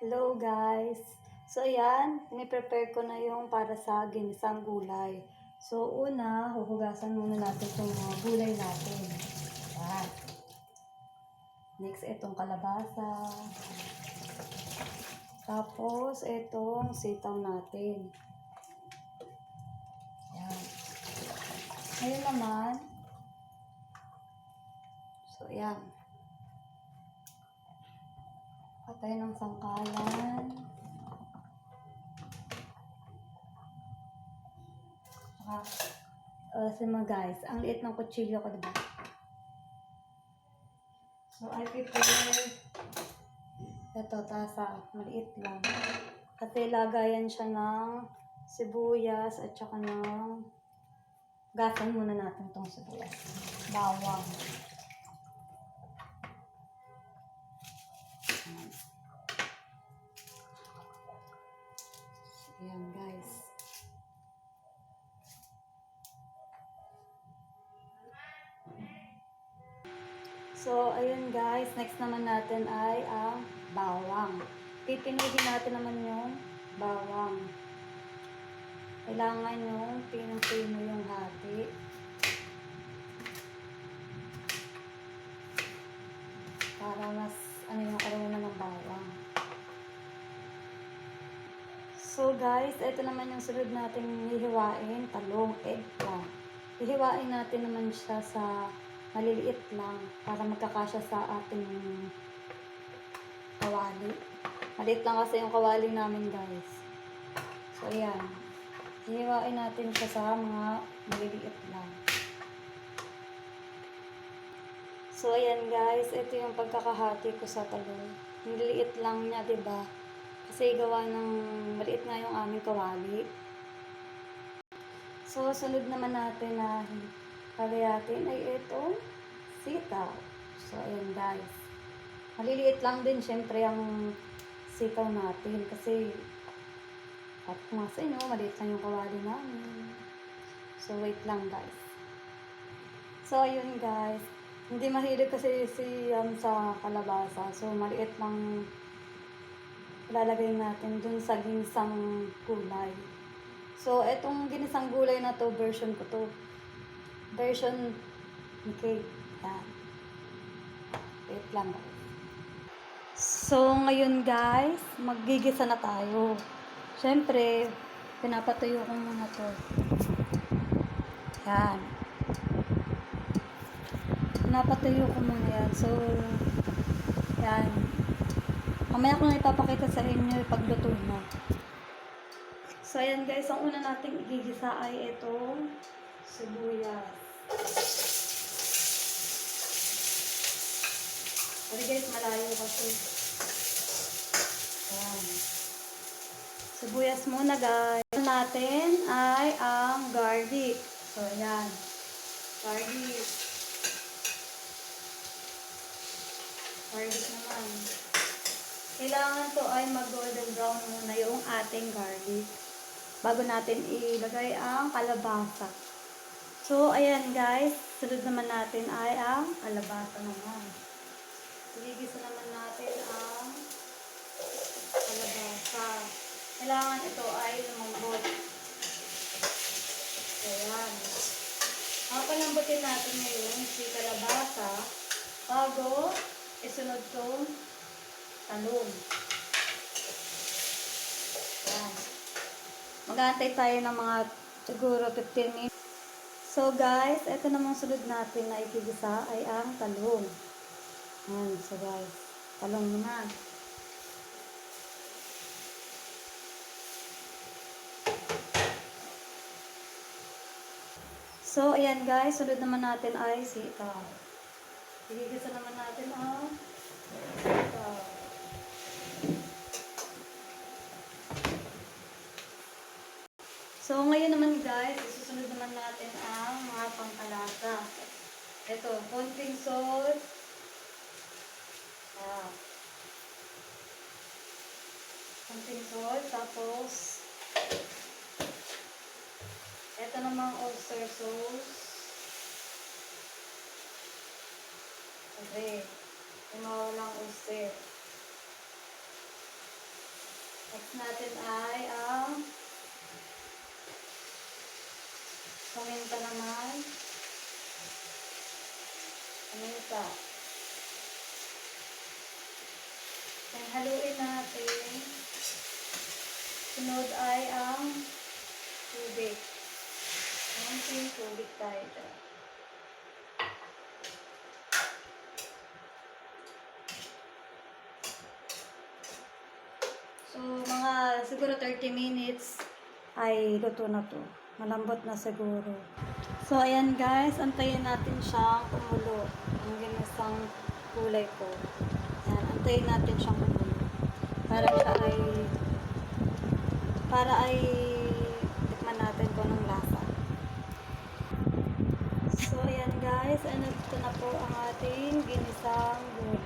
Hello guys! So ayan, ni-prepare ko na yung para sa ginisang gulay. So una, huhugasan muna natin itong mga gulay natin. Ayan. Next, itong kalabasa. Tapos, itong sitaw natin. Ayan. Ngayon naman, so ayan. Patay ng sangkalan. Guys, ang liit ng kutsilyo ko, diba? So, I prepare ito, tasa, maliit lang. Kasi lagayan siya ng sibuyas at saka ng gasan muna natin itong sibuyas. Bawang. Ayan guys. So, ayun guys. Next naman natin ay ang bawang. Pipinugin natin naman yung bawang. Kailangan yung pinong-pino yung hati. Para mas yung aroma ng bawang. So guys, ito naman yung sunod nating hihiwain, talong, eggplant. Hihiwain natin naman siya sa maliliit lang para magkakasya sa ating kawali. Maliit lang kasi yung kawali namin guys. So ayan, hihiwain natin siya sa mga maliliit lang. So ayan guys, ito yung pagkakahati ko sa talong. Maliliit lang niya, 'di ba? Kasi gawa ng maliit nga yung aming kawali. So, sunod naman natin na halayatin ay itong sitaw. So, ayan guys. Maliliit lang din syempre ang sitaw natin kasi at kung nga sa inyo, maliit lang yung kawali namin. So, wait lang guys. So, ayun guys. Hindi mahilig kasi sa kalabasa. So, maliit lang ilalagay natin dun sa ginisang gulay. So, etong ginisang gulay na to, version ko to. Version ni Kate. Yan. Wait lang guys. So, ngayon guys, maggigisa na tayo. Siyempre, pinapatuyo ko muna to. Yan. Pinapatuyo ko muna yan. So, yan. Mamaya ko na ipapakita sa inyo pagluto na. So, ayan guys, ang una nating igigisa ay itong sibuyas. Sorry guys, malayo kasi. Ayan. Sibuyas muna guys. Ang natin ay ang garlic. So, ayan. Garlic. Garlic naman. Kailangan to ay mag-golden brown muna yung ating garlic bago natin ilagay ang kalabasa. So, ayan guys. Sunod naman natin ay ang kalabasa naman. Igigisa naman natin ang kalabasa. Kailangan ito ay lumambot. Ayan. Papalambutin natin ngayon si kalabasa bago isunod itong talong. Ayan. Mag-aantay tayo ng mga siguro 15 minutes. So guys, ito namang sunod natin na ikigisa ay ang talong. Ayan, so guys, talong naman. So, ayan guys, sunod naman natin ay sitaw. Igigisa naman natin ang sitaw. So, ngayon naman guys, isusunod naman natin ang mga pangkalasa. Ito, konting salt. Konting salt. Tapos, ito namang oyster sauce. Okay. Yung mawalang oyster. Next natin ay ang paminta naman. Paminta. Then, haluin natin. Sunod ay ang tubig. Konting tubig tayo dyan. So, mga siguro 30 minutes ay luto na to. Malambot na siguro. So, ayan guys, antayin natin siyang kumulo. Ang ginisang kulay ko. Ayan, antayin natin siyang kumulo. Para ay tikman natin kung anong lasa. So, ayan guys, ano ito na po ang ating ginisang gulay.